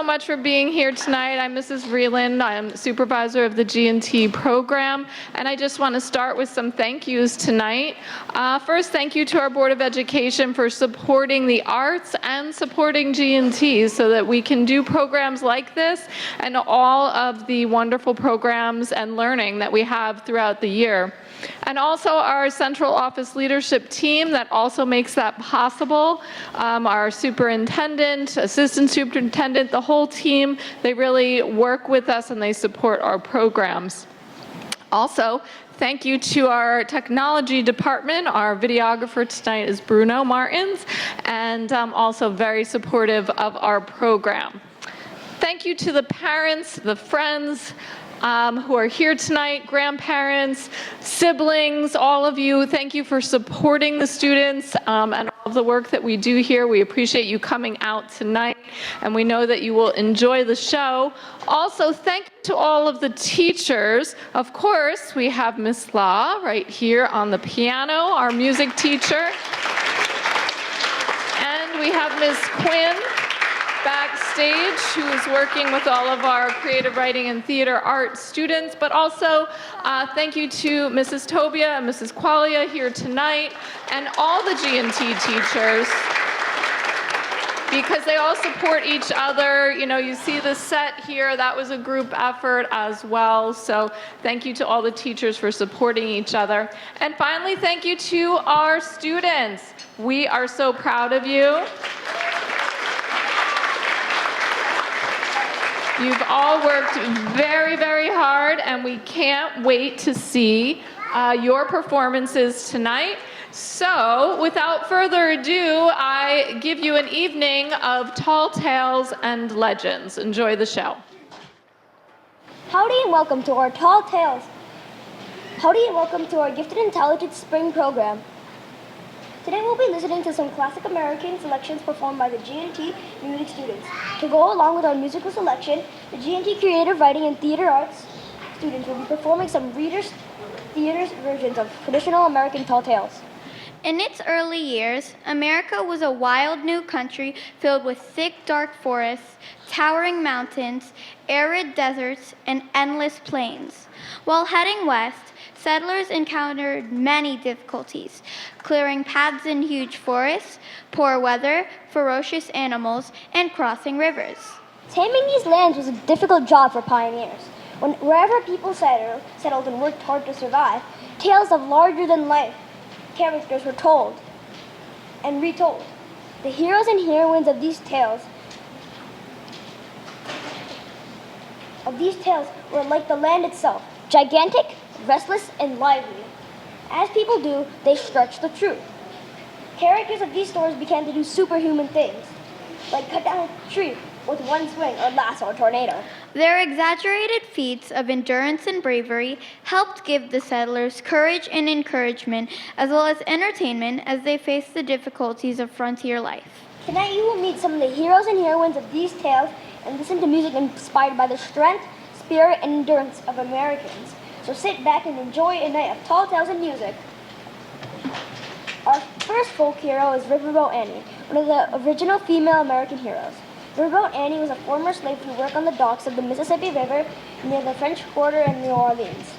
so much for being here tonight. I'm Mrs. Vreeland. I'm supervisor of the G&T program, and I just want to start with some thank yous tonight. First, thank you to our Board of Education for supporting the arts and supporting G&T so that we can do programs like this and all of the wonderful programs and learning that we have throughout the year. And also our central office leadership team that also makes that possible. Our superintendent, assistant superintendent, the whole team, they really work with us and they support our programs. Also, thank you to our technology department. Our videographer tonight is Bruno Martins, and also very supportive of our program. Thank you to the parents, the friends, who are here tonight, grandparents, siblings, all of you. Thank you for supporting the students and all of the work that we do here. We appreciate you coming out tonight, and we know that you will enjoy the show. Also, thank you to all of the teachers. Of course, we have Miss Law right here on the piano, our music teacher. And we have Ms. Quinn backstage, who is working with all of our creative writing and theater art students, but also thank you to Mrs. Tobia and Mrs. Qualia here tonight, and all the G&T teachers, because they all support each other. You know, you see the set here, that was a group effort as well, so thank you to all the teachers for supporting each other. And finally, thank you to our students. We are so proud of you. You've all worked very, very hard, and we can't wait to see your performances tonight. So, without further ado, I give you an evening of tall tales and legends. Enjoy the show. Howdy and welcome to our Tall Tales. Howdy and welcome to our Gifted and Talented Spring program. Today we'll be listening to some classic American selections performed by the G&T music students. To go along with our musical selection, the G&T Creative Writing and Theater Arts students will be performing some Reader's Theater's versions of traditional American tall tales. In its early years, America was a wild new country filled with thick, dark forests, towering mountains, arid deserts, and endless plains. While heading west, settlers encountered many difficulties, clearing paths in huge forests, poor weather, ferocious animals, and crossing rivers. Taming these lands was a difficult job for pioneers. Wherever people settled and worked hard to survive, tales of larger-than-life characters were told and retold. The heroes and heroines of these tales were like the land itself, gigantic, restless, and lively. As people do, they stretch the truth. Characters of these stories began to do superhuman things, like cut down a tree with one swing or lasso a tornado. Their exaggerated feats of endurance and bravery helped give the settlers courage and encouragement, as well as entertainment as they faced the difficulties of frontier life. Tonight you will meet some of the heroes and heroines of these tales and listen to music inspired by the strength, spirit, and endurance of Americans. So sit back and enjoy a night of tall tales and music. Our first folk hero is Riverboat Annie, one of the original female American heroes. Riverboat Annie was a former slave who worked on the docks of the Mississippi River near the French Quarter in New Orleans.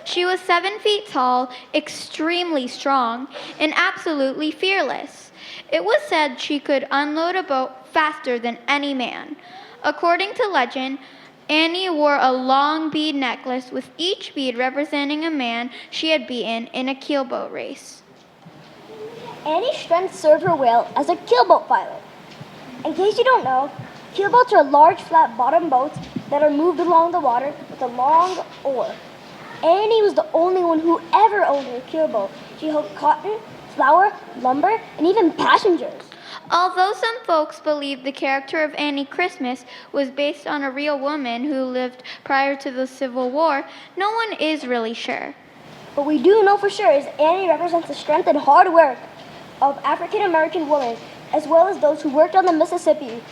She was 7 feet tall, extremely strong, and absolutely fearless. It was said she could unload a boat faster than any man. According to legend, Annie wore a long bead necklace with each bead representing a man she had beaten in a keelboat race. Annie's strength served her well as a keelboat pilot. In case you don't know, keelboats are large flat-bottomed boats that are moved along the water with a long oar. Annie was the only one who ever owned a keelboat. She hauled cotton, flour, lumber, and even passengers. Although some folks believe the character of Annie Christmas was based on a real woman who lived prior to the Civil War, no one is really sure. What we do know for sure is Annie represents the strength and hard work of African American women, as well as those who worked on the Mississippi,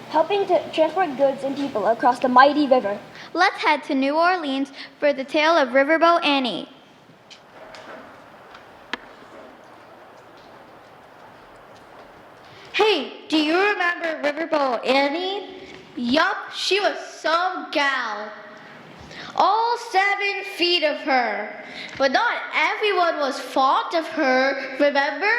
helping to transport goods and people across the mighty river. Let's head to New Orleans for the tale of Riverboat Annie. Hey, do you remember Riverboat Annie? Yup, she was some gal. All 7 feet of her. But not everyone was fond of her, remember?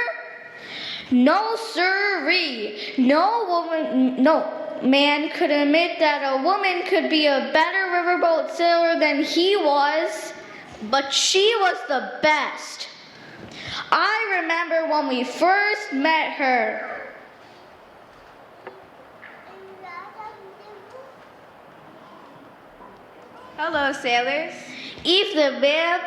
No sirree. No man could admit that a woman could be a better riverboat sailor than he was. But she was the best. I remember when we first met her. Hello, sailors. Evening, ma'am.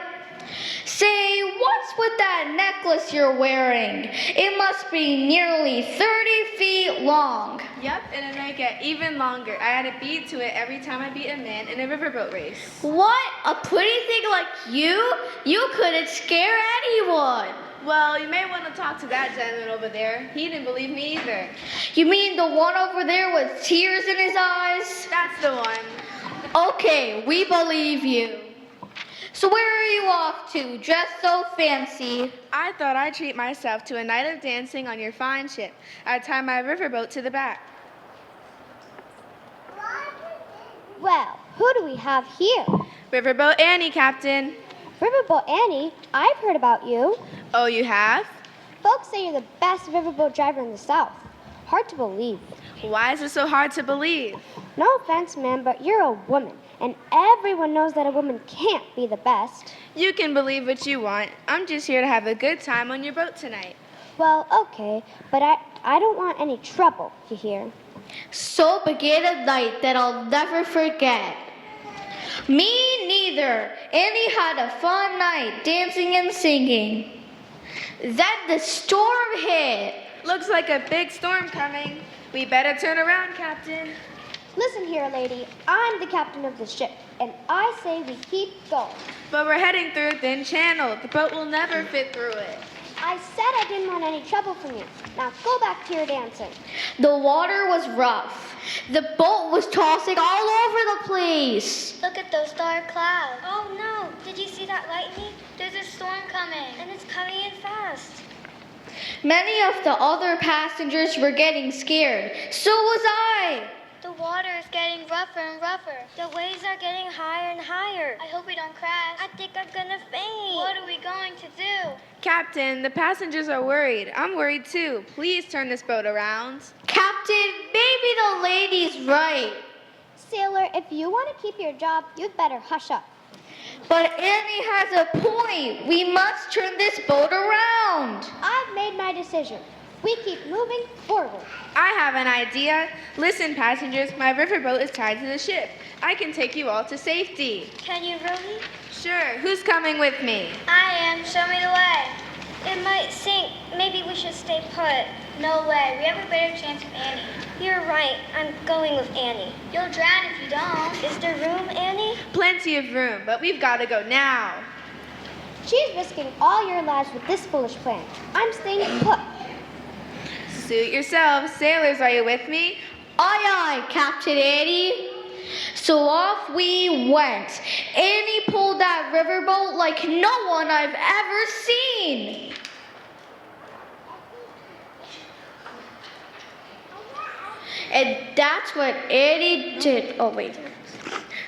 Say, what's with that necklace you're wearing? It must be nearly 30 feet long. Yep, and to make it even longer, I add a bead to it every time I beat a man in a riverboat race. What? A pretty thing like you? You couldn't scare anyone. Well, you may want to talk to that gentleman over there. He didn't believe me either. You mean the one over there with tears in his eyes? That's the one. Okay, we believe you. So where are you off to, dressed so fancy? I thought I'd treat myself to a night of dancing on your fine ship. I'd tie my riverboat to the back. Well, who do we have here? Riverboat Annie, Captain. Riverboat Annie, I've heard about you. Oh, you have? Folks say you're the best riverboat driver in the South. Hard to believe. Why is it so hard to believe? No offense, ma'am, but you're a woman, and everyone knows that a woman can't be the best. You can believe what you want. I'm just here to have a good time on your boat tonight. Well, okay, but I don't want any trouble, you hear? So began a night that I'll never forget. Me neither. Annie had a fun night dancing and singing. Then the storm hit. Looks like a big storm coming. We better turn around, Captain. Listen here, lady. I'm the captain of the ship, and I say we keep going. But we're heading through a thin channel. The boat will never fit through it. I said I didn't want any trouble from you. Now go back to your dancing. The water was rough. The boat was tossing all over the place. Look at those dark clouds. Oh no, did you see that lightning? There's a storm coming, and it's coming in fast. Many of the other passengers were getting scared. So was I. The water is getting rougher and rougher. The waves are getting higher and higher. I hope we don't crash. I think I'm gonna faint. What are we going to do? Captain, the passengers are worried. I'm worried too. Please turn this boat around. Captain, maybe the lady's right. Sailor, if you want to keep your job, you'd better hush up. But Annie has a point. We must turn this boat around. I've made my decision. We keep moving forward. I have an idea. Listen, passengers, my riverboat is tied to the ship. I can take you all to safety. Can you row me? Sure, who's coming with me? I am. Show me the way. It might sink. Maybe we should stay put. No way. We have a better chance with Annie. You're right. I'm going with Annie. You'll drown if you don't. Is there room, Annie? Plenty of room, but we've got to go now. She's risking all your lives with this foolish plan. I'm staying put. Suit yourselves. Sailors, are you with me? Aye, aye, Captain Annie. So off we went. Annie pulled that riverboat like no one I've ever seen. And that's what Annie did. Oh, wait.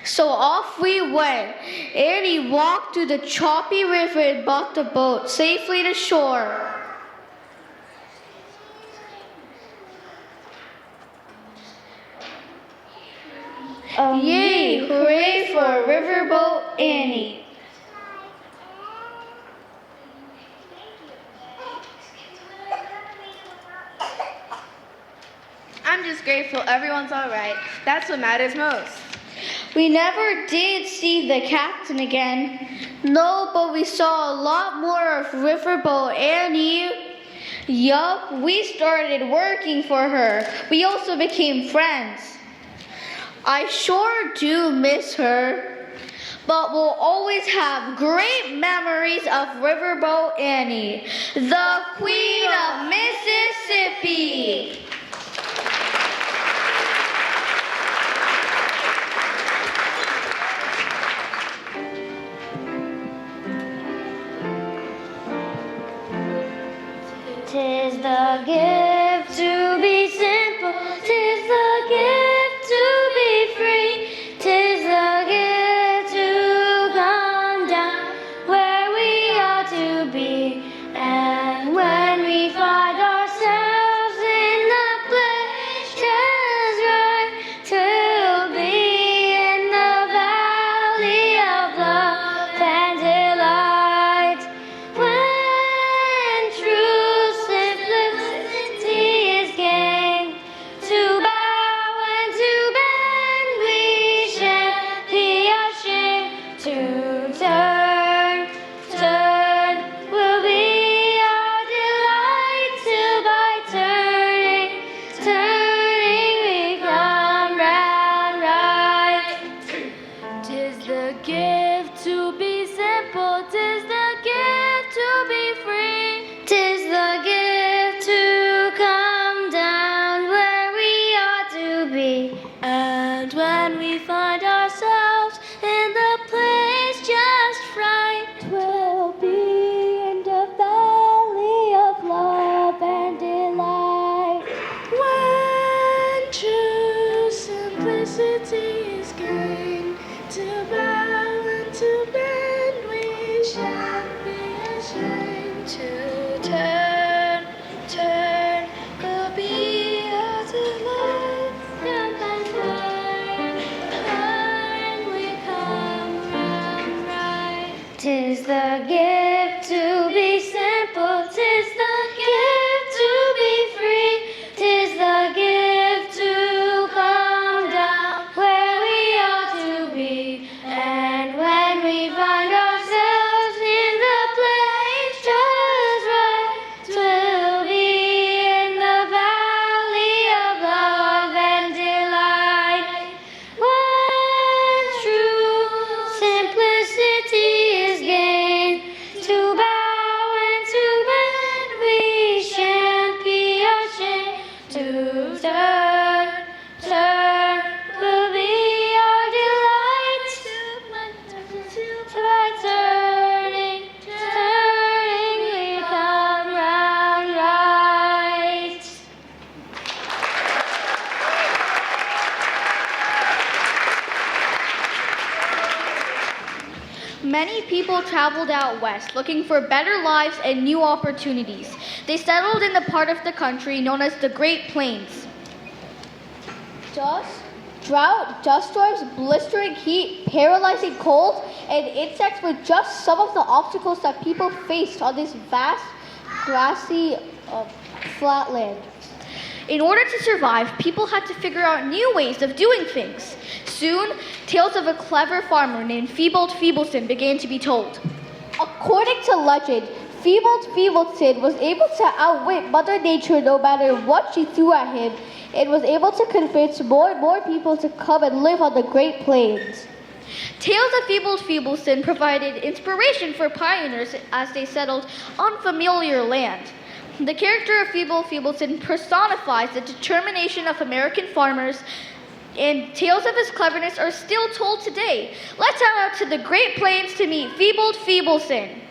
So off we went. Annie walked through the choppy river and brought the boat safely to shore. Yay! Hooray for Riverboat Annie! I'm just grateful everyone's all right. That's what matters most. We never did see the captain again. No, but we saw a lot more of Riverboat Annie. Yup, we started working for her. We also became friends. I sure do miss her, but we'll always have great memories of Riverboat Annie, the Queen of Mississippi. Tis the gift to be simple. Tis the gift to And when we find ourselves in the place just right, 'Twill be in the valley of love and delight. when true simplicity is gained, to bow and to bend, we shan't be ashamed. To turn, turn, will be a delight. Turn by turn, turn, we come round right. 'Tis the gift to be simple, 'tis the gift to be free, 'tis the gift to come down where we ought to be. And when we find ourselves in the place just right, 'twill be in the valley of love and delight. When true simplicity is gained, to bow and to bend, we shan't be ashamed. To turn, turn, will be our delight. By turning, turning, we come round right. Many people traveled out west looking for better lives and new opportunities. They settled in the part of the country known as the Great Plains. Drought, dust storms, blistering heat, paralyzing cold, and insects were just some of the obstacles that people faced on this vast, grassy flatland. In order to survive, people had to figure out new ways of doing things. Soon, tales of a clever farmer named Feebold Feebleson began to be told. According to legend, Feebleson was able to outwit Mother Nature no matter what she threw at him, and was able to convince more and more people to come and live on the Great Plains. Tales of Feebold Feebleson provided inspiration for pioneers as they settled unfamiliar land. The character of Feebold Feebleson personifies the determination of American farmers, and tales of his cleverness are still told today. Let's head out to the Great Plains to meet Feebold Feebleson.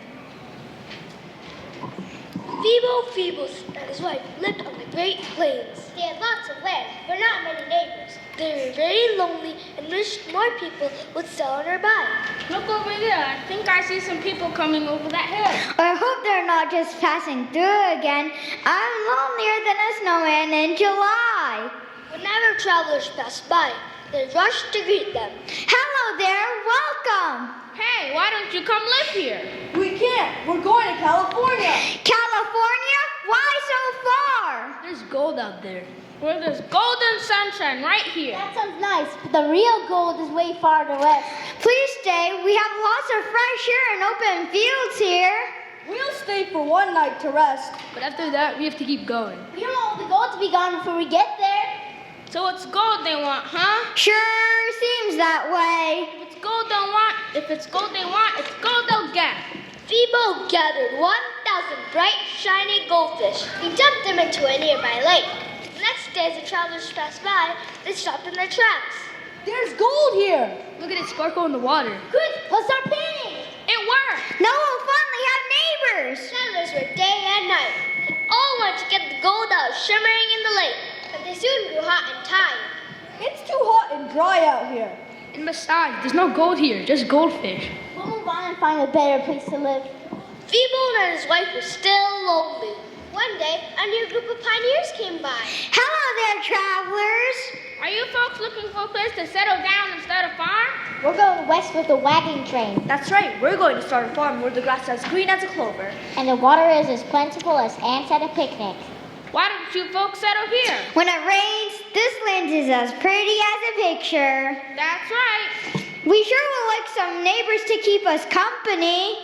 Feeble Feebleson and his wife lived on the Great Plains. They had lots of land, but not many neighbors. They were very lonely and wished more people would sell or buy. Look over there. I think I see some people coming over that hill. I hope they're not just passing through again. I'm lonelier than a snowman in July. Whenever travelers passed by, they rushed to greet them. Hello there, welcome. Hey, why don't you come live here? We can't. We're going to California. California? Why so far? There's gold out there. Well, there's golden sunshine right here. That sounds nice, but the real gold is way farther west. Please stay. We have lots of fresh air and open fields here. We'll stay for one night to rest. But after that, we have to keep going. We don't want the gold to be gone before we get there. So it's gold they want, huh? Sure seems that way. If it's gold they want, it's gold they'll get. Feeble gathered 1,000 bright, shiny goldfish. He dumped them into a nearby lake. The next day, as the travelers passed by, they stopped in their tracks. There's gold here. Look at it sparkle in the water. Good, let's start painting. It worked! Now we'll finally have neighbors. Settlers worked day and night. They all wanted to get the gold that was shimmering in the lake. But they soon grew hot and tired. It's too hot and dry out here. And besides, there's no gold here, just goldfish. We'll move on and find a better place to live. Feeble and his wife were still lonely. One day, a new group of pioneers came by. Hello there, travelers. Are you folks looking for a place to settle down and start a farm? We're going west with the wagon train, That's right. We're going to start a farm where the grass is as green as a clover. and the water is as plentiful as ants at a picnic. Why don't you folks settle here? When it rains, this land is as pretty as a picture. That's right. We sure would like some neighbors to keep us company.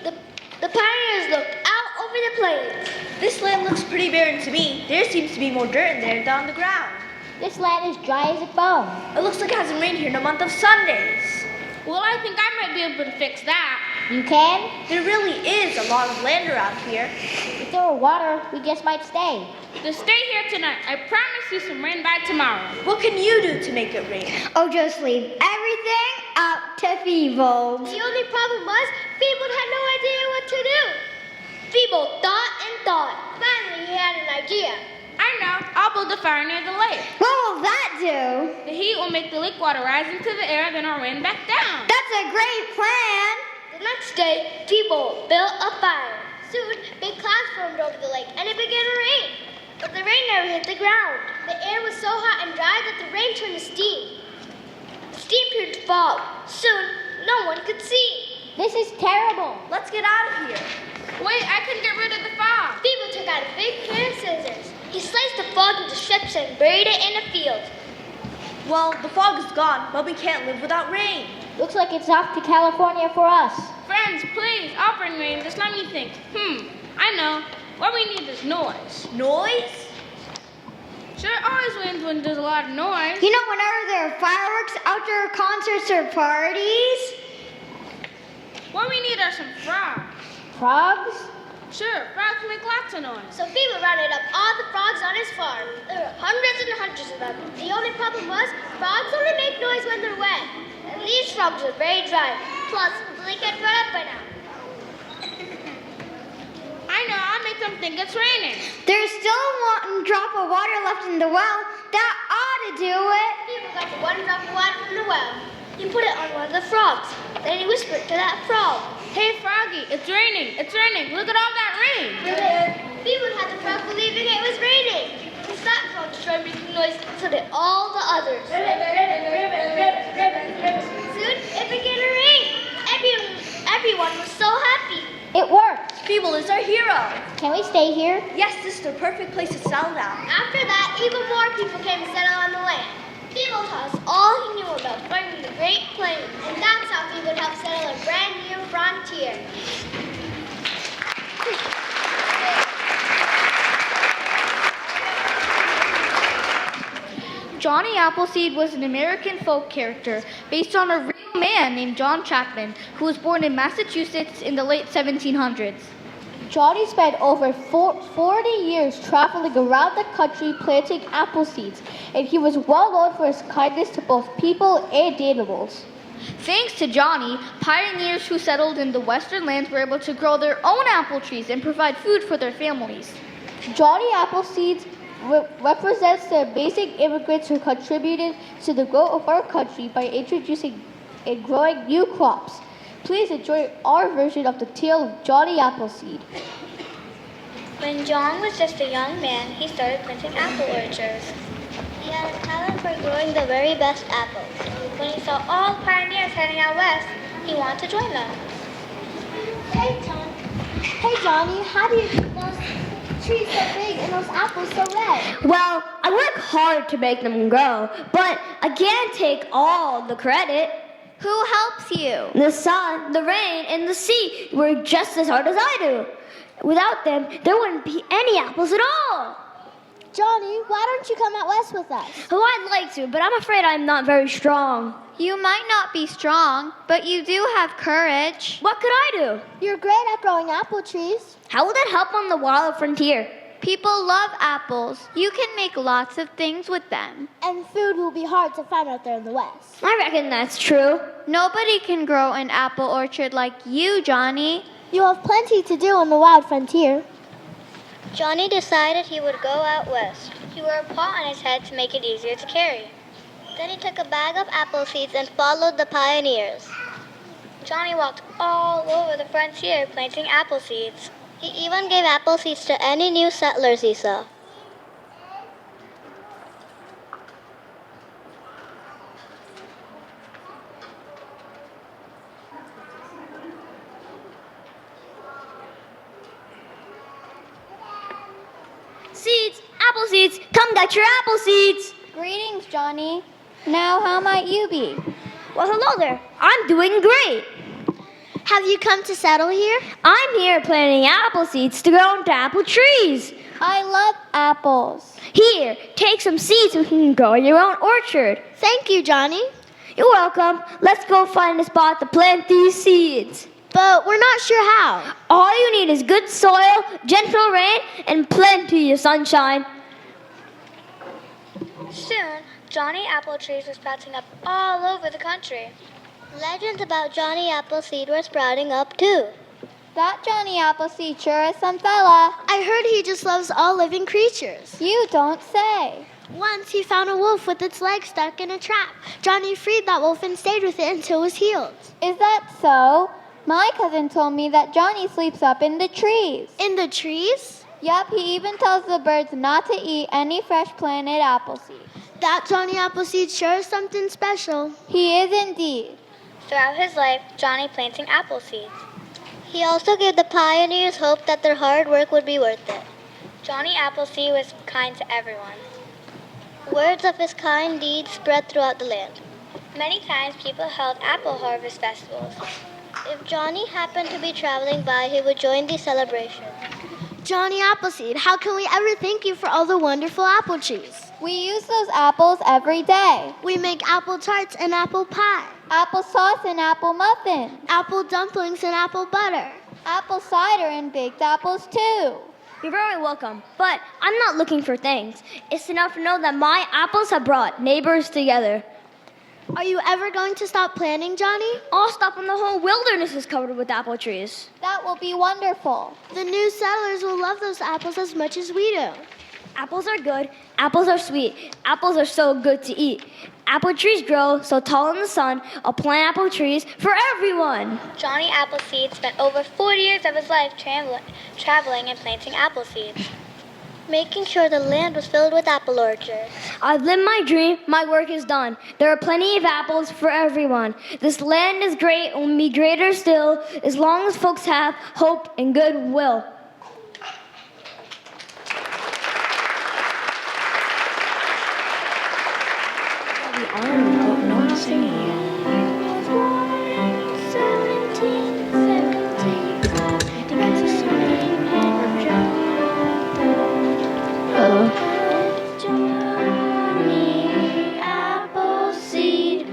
The pioneers looked out over the plains. This land looks pretty barren to me. There seems to be more dirt in there than on the ground. This land is dry as a bone. It looks like it hasn't rained here in a month of Sundays. Well, I think I might be able to fix that. You can? There really is a lot of land around here. If there were water, we just might stay. Just stay here tonight. I promise you some rain by tomorrow. What can you do to make it rain? Oh, just leave everything up to Feebles. The only problem was Feeble had no idea what to do. Feeble thought and thought. Finally, he had an idea. I know. I'll build a fire near the lake. What will that do? The heat will make the lake water rise into the air, then it'll rain back down. That's a great plan. The next day, Feeble built a fire. Soon, big clouds formed over the lake, and it began to rain. But the rain never hit the ground. The air was so hot and dry that the rain turned to steam. The steam turned to fog. Soon, no one could see. This is terrible. Let's get out of here. Wait, I can get rid of the fog. Feeble took out a big pair of scissors. He sliced the fog into strips and buried it in a field. Well, the fog is gone, but we can't live without rain. Looks like it's off to California for us. Friends, please, I'll bring rain. Just let me think. I know. What we need is noise. Noise? Sure, it always rains when there's a lot of noise. You know, whenever there are fireworks, outdoor concerts, or parties? What we need are some frogs. Frogs? Sure, frogs make lots of noise. So Feeble rounded up all the frogs on his farm. There were hundreds and hundreds of them. The only problem was frogs only make noise when they're wet. And these frogs were very dry. Plus, the lake had dried up by now. I know, I'll make them think it's raining. There's still one drop of water left in the well. That ought to do it. Feeble got the one drop of water from the well. He put it on one of the frogs. Then he whispered to that frog. Hey, Froggy, it's raining. It's raining. Look at all that rain. Feeble had the frog believing it was raining. The fat frog started making noise, so did all the others. Soon, it began to rain. Everyone was so happy. It worked. Feeble is our hero. Can we stay here? Yes, this is the perfect place to settle down. After that, even more people came to settle on the land. Feeble taught us all he knew about finding the Great Plains, and that's how he would help settle a brand new frontier. Johnny Appleseed was an American folk character based on a real man named John Chapman, who was born in Massachusetts in the late 1700s. Johnny spent over 40 years traveling around the country planting apple seeds, and he was well known for his kindness to both people and animals. Thanks to Johnny, pioneers who settled in the western lands were able to grow their own apple trees and provide food for their families. Johnny Appleseed represents the amazing immigrants who contributed to the growth of our country by introducing and growing new crops. Please enjoy our version of the tale of Johnny Appleseed. When John was just a young man, he started planting apple orchards. He had a talent for growing the very best apples. When he saw all the pioneers heading out west, he wanted to join them. Hey, Johnny, how do you get those trees so big and those apples so red? Well, I work hard to make them grow, but I can't take all the credit. Who helps you? The sun, the rain, and the sea work just as hard as I do. Without them, there wouldn't be any apples at all. Johnny, why don't you come out west with us? Oh, I'd like to, but I'm afraid I'm not very strong. You might not be strong, but you do have courage. What could I do? You're great at growing apple trees. How will that help on the wild frontier? People love apples. You can make lots of things with them. And food will be hard to find out there in the west. I reckon that's true. Nobody can grow an apple orchard like you, Johnny. You'll have plenty to do on the wild frontier. Johnny decided he would go out west. He wore a pot on his head to make it easier to carry. Then he took a bag of apple seeds and followed the pioneers. Johnny walked all over the frontier planting apple seeds. He even gave apple seeds to any new settlers he saw. Seeds, apple seeds, come get your apple seeds. Greetings, Johnny. Now, how might you be? Well, hello there. I'm doing great. Have you come to settle here? I'm here planting apple seeds to grow into apple trees. I love apples. Here, take some seeds so you can grow your own orchard. Thank you, Johnny. You're welcome. Let's go find a spot to plant these seeds. but we're not sure how. All you need is good soil, gentle rain, and plenty of sunshine. Soon, Johnny Appletrees were sprouting up all over the country. Legends about Johnny Appleseed were sprouting up too. That Johnny Appleseed sure is some fella. I heard he just loves all living creatures. You don't say. Once he found a wolf with its leg stuck in a trap. Johnny freed that wolf and stayed with it until it was healed. Is that so? My cousin told me that Johnny sleeps up in the trees. In the trees? Yup, he even tells the birds not to eat any fresh planted appleseed. That Johnny Appleseed sure is something special. He is indeed. Throughout his life, Johnny planting apple seeds. He also gave the pioneers hope that their hard work would be worth it. Johnny Appleseed was kind to everyone. Words of his kind deeds spread throughout the land. Many times people held apple harvest festivals. If Johnny happened to be traveling by, he would join these celebrations. Johnny Appleseed, how can we ever thank you for all the wonderful apple trees? We use those apples every day. We make apple tarts and apple pie, Apple sauce and apple muffins. apple dumplings and apple butter. Apple cider and baked apples too. You're very welcome, but I'm not looking for thanks. It's enough to know that my apples have brought neighbors together. Are you ever going to stop planting, Johnny? I'll stop when the whole wilderness is covered with apple trees. That will be wonderful. The new settlers will love those apples as much as we do. Apples are good. Apples are sweet. Apples are so good to eat. Apple trees grow so tall in the sun. I'll plant apple trees for everyone. Johnny Appleseed spent over 40 years of his life traveling and planting apple seeds, making sure the land was filled with apple orchards. I've lived my dream. My work is done. There are plenty of apples for everyone. This land is great and will be greater still as long as folks have hope and goodwill. Johnny Appleseed,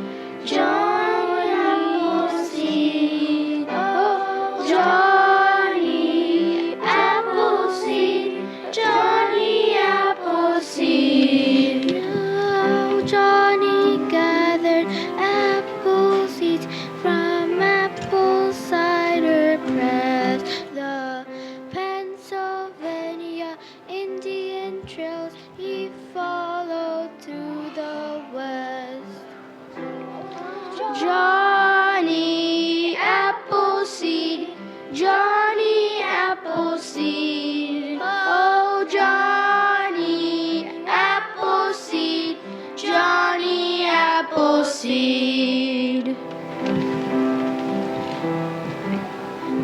Johnny Appleseed, oh, Johnny Appleseed, Johnny Appleseed. Oh, Johnny gathered apple seeds from apple cider press. The Pennsylvania Indian trails he followed to the west. Johnny Appleseed, Johnny Appleseed, oh, Johnny Appleseed, Johnny Appleseed.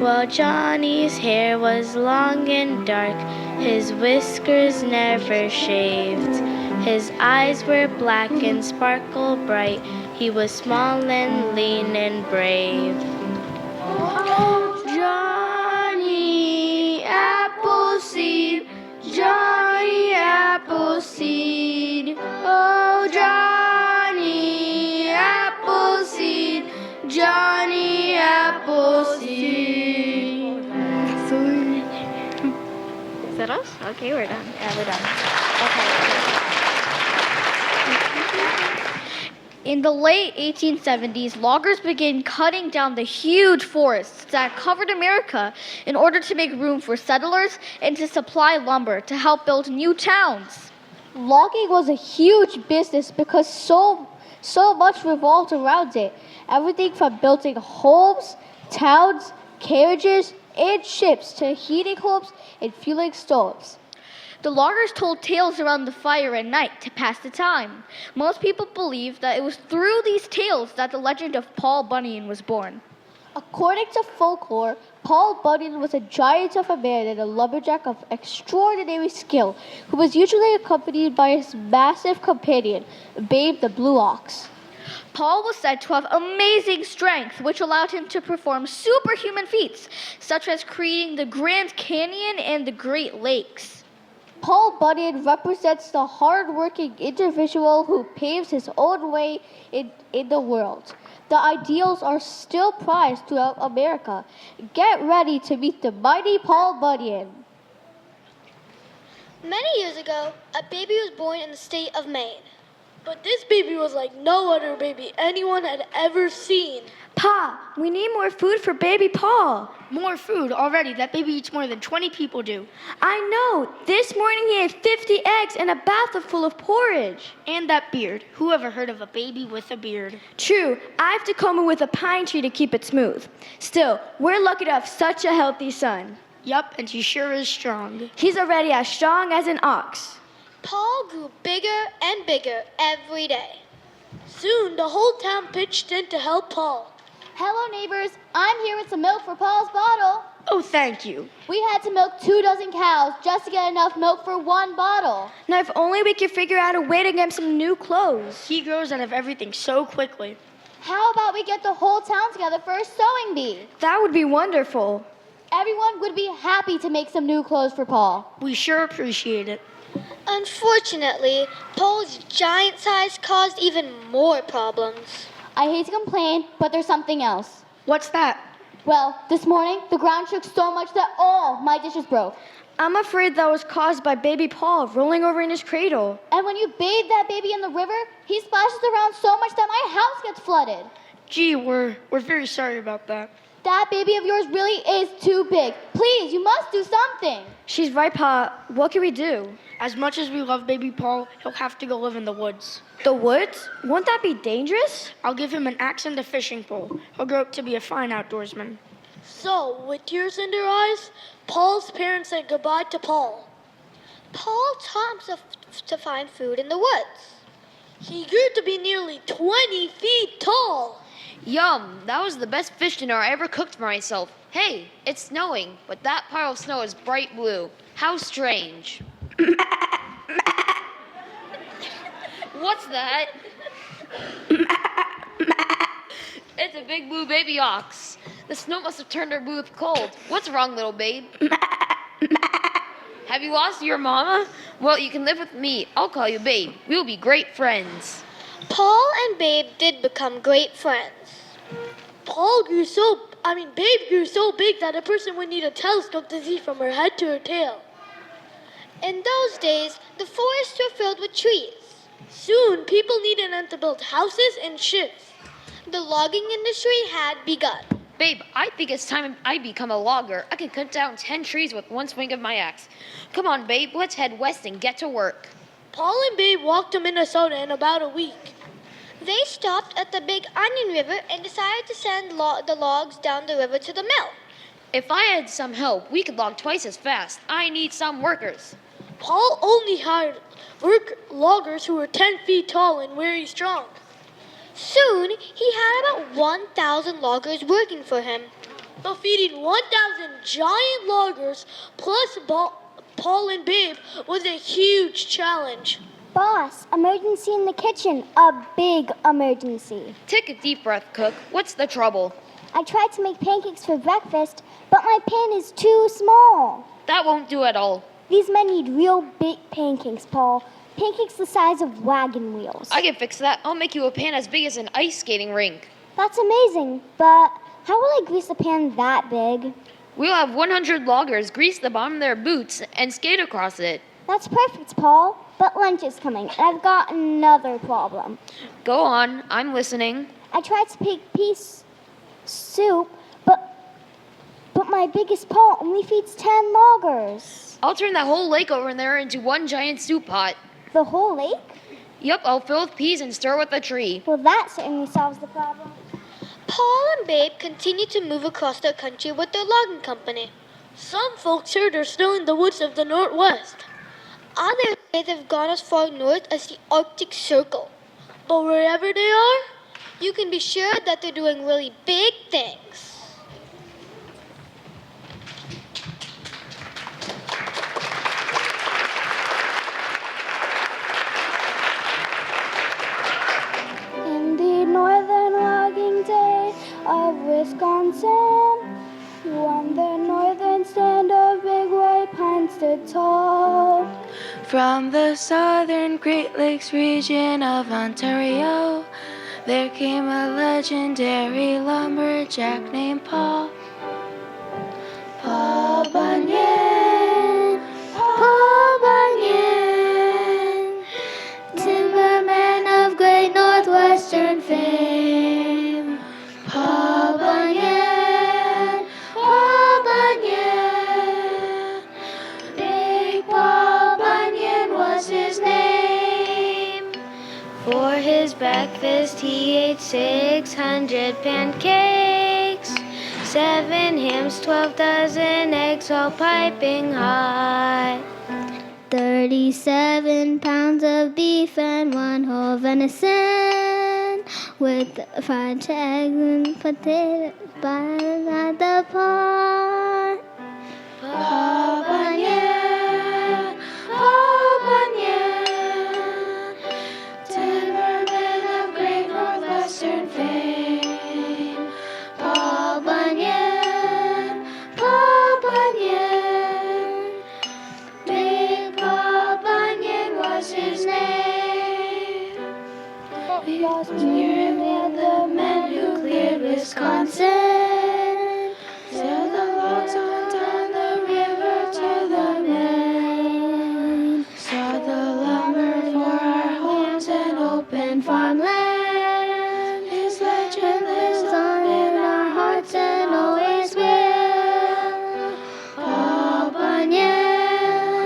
Well, Johnny's hair was long and dark, his whiskers never shaved. His eyes were black and sparkle bright, he was small and lean and brave. Johnny Appleseed, Johnny Appleseed, oh, Johnny Appleseed, Johnny Appleseed. Is that us? Okay, we're done. Yeah, we're done. In the late 1870s, loggers began cutting down the huge forests that covered America in order to make room for settlers and to supply lumber to help build new towns. Logging was a huge business because so much revolved around it. Everything from building homes, towns, carriages, and ships to heating homes and fueling stoves. The loggers told tales around the fire at night to pass the time. Most people believe that it was through these tales that the legend of Paul Bunyan was born. According to folklore, Paul Bunyan was a giant of a man and a lumberjack of extraordinary skill, who was usually accompanied by his massive companion, Babe the Blue Ox. Paul was said to have amazing strength, which allowed him to perform superhuman feats, such as creating the Grand Canyon and the Great Lakes. Paul Bunyan represents the hard-working individual who paves his own way in the world. The ideals are still prized throughout America. Get ready to meet the mighty Paul Bunyan. Many years ago, a baby was born in the state of Maine. But this baby was like no other baby anyone had ever seen. Pa, we need more food for baby Paul. More food already. That baby eats more than 20 people do. I know. This morning he ate 50 eggs and a bath full of porridge. And that beard. Who ever heard of a baby with a beard? True. I have to comb it with a pine tree to keep it smooth. Still, we're lucky to have such a healthy son. Yup, and he sure is strong. He's already as strong as an ox. Paul grew bigger and bigger every day. Soon the whole town pitched in to help Paul. Hello, neighbors. I'm here with some milk for Paul's bottle. Oh, thank you. We had to milk 2 dozen cows just to get enough milk for 1 bottle. Now, if only we could figure out a way to get him some new clothes. He grows out of everything so quickly. How about we get the whole town together for a sewing bee? That would be wonderful. Everyone would be happy to make some new clothes for Paul. We sure appreciate it. Unfortunately, Paul's giant size caused even more problems. I hate to complain, but there's something else. What's that? Well, this morning, the ground shook so much that all my dishes broke. I'm afraid that was caused by baby Paul rolling over in his cradle. And when you bathe that baby in the river, he splashes around so much that my house gets flooded. Gee, we're very sorry about that. That baby of yours really is too big. Please, you must do something. She's right, Pa. What can we do? As much as we love baby Paul, he'll have to go live in the woods. The woods? Won't that be dangerous? I'll give him an axe and a fishing pole. He'll grow up to be a fine outdoorsman. So, with tears in their eyes, Paul's parents said goodbye to Paul. Paul taught himself to find food in the woods. He grew to be nearly 20 feet tall. Yum! That was the best fish dinner I ever cooked for myself. Hey, it's snowing, but that pile of snow is bright blue. How strange. What's that? It's a big blue baby ox. The snow must have turned her blue with cold. What's wrong, little babe? Have you lost your mama? Well, you can live with me. I'll call you Babe. We'll be great friends. Paul and Babe did become great friends. Babe grew so big that a person would need a telescope to see from her head to her tail. In those days, the forests were filled with trees. Soon, people needed them to build houses and ships. The logging industry had begun. Babe, I think it's time I become a logger. I can cut down 10 trees with one swing of my axe. Come on, Babe, let's head west and get to work. Paul and Babe walked to Minnesota in about a week. They stopped at the Big Onion River and decided to send the logs down the river to the mill. If I had some help, we could log twice as fast. I need some workers. Paul only hired loggers who were 10 feet tall and very strong. Soon, he had about 1,000 loggers working for him. But feeding 1,000 giant loggers plus Paul and Babe was a huge challenge. Boss, emergency in the kitchen. A big emergency. Take a deep breath, Cook. What's the trouble? I tried to make pancakes for breakfast, but my pan is too small. That won't do at all. These men need real big pancakes, Paul. Pancakes the size of wagon wheels. I can fix that. I'll make you a pan as big as an ice skating rink. That's amazing, but how will I grease a pan that big? We'll have 100 loggers grease the bottom of their boots and skate across it. That's perfect, Paul. But lunch is coming, and I've got another problem. Go on. I'm listening. I tried to make pea soup, but my biggest paw only feeds 10 loggers. I'll turn that whole lake over there into one giant soup pot. The whole lake? Yep, I'll fill with peas and stir with a tree. Well, that certainly solves the problem. Paul and Babe continued to move across their country with their logging company. Some folks here are still in the woods of the Northwest. Others have gone as far north as the Arctic Circle. But wherever they are, you can be sure that they're doing really big things. In the northern logging day of Wisconsin, on the northern stand of big white pines stood tall. From the southern Great Lakes region of Ontario, there came a legendary lumberjack named Paul. Paul Bunyan, Paul Bunyan, timberman of great Northwestern fame. Paul Bunyan, Paul Bunyan, Big Paul Bunyan was his name. For his breakfast he ate 600 pancakes, 7 hams, 12 dozen eggs, all piping hot. 37 pounds of beef and 1 whole venison, with fried eggs and potatoes by the pot. Paul Bunyan, Paul Bunyan, timberman of great Northwestern fame. Paul Bunyan, Paul Bunyan, Big Paul Bunyan was his name. He was nearly the men who cleared Wisconsin, sailed the logs on down the river to the Main, saw the lumber for our homes and open farmland. His legend lives on in our hearts and always will. Paul Bunyan,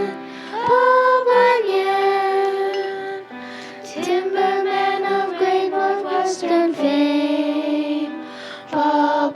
Paul Bunyan, timberman of great Northwestern fame. Paul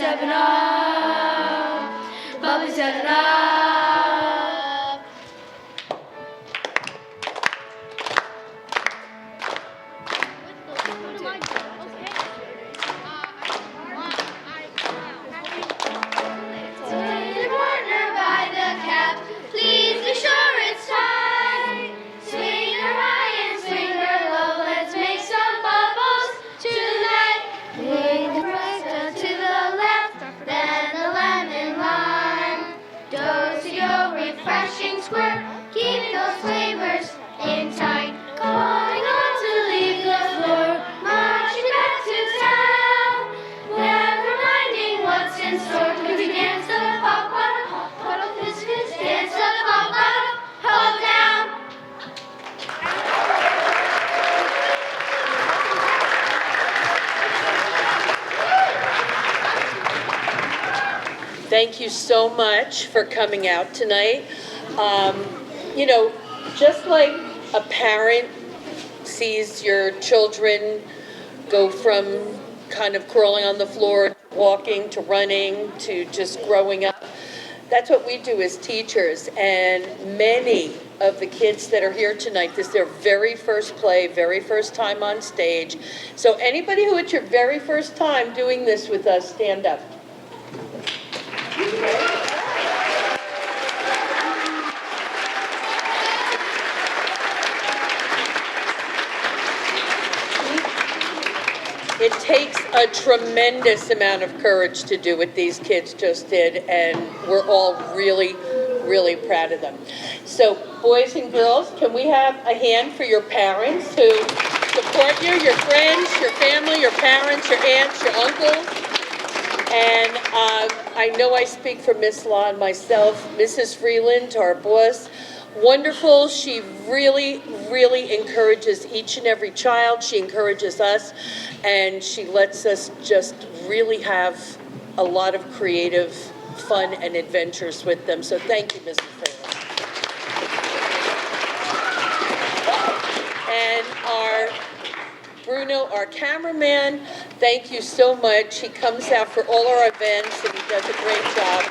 7 Up, bubbly 7 Up. Swing your partner by the cap, please be sure it's tight. Swing her high and swing her low, let's make some bubbles tonight. Swing the presto to the left, then the lemon lime. Do-si-do, refreshing squirt, keep those flavors in tight. Going on to leave the floor, marching back to town. Never minding what's in store, 'cause we dance the pop puddle biscuits, dance the pop puddle, hold down. Thank you so much for coming out tonight. You know, just like a parent sees your children go from kind of crawling on the floor, walking, to running, to just growing up, that's what we do as teachers. And many of the kids that are here tonight, this is their very first play, very first time on stage. So anybody who it's your very first time doing this with us, stand up. It takes a tremendous amount of courage to do what these kids just did, and we're all really, really proud of them. So, boys and girls, can we have a hand for your parents who support you, your friends, your family, your parents, your aunts, your uncles? And I know I speak for Miss Law and myself, Mrs. Freeland, our boss, wonderful. She really, really encourages each and every child. She encourages us, and she lets us just really have a lot of creative fun and adventures with them. So thank you, Mrs. Freeland. And our Bruno, our cameraman, thank you so much. He comes out for all our events, and he does a great job.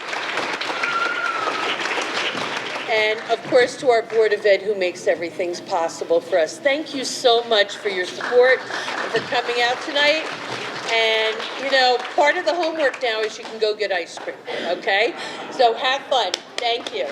And of course, to our Board of Ed, who makes everything possible for us. Thank you so much for your support and for coming out tonight. And, you know, part of the homework now is you can go get ice cream, okay? So have fun. Thank you.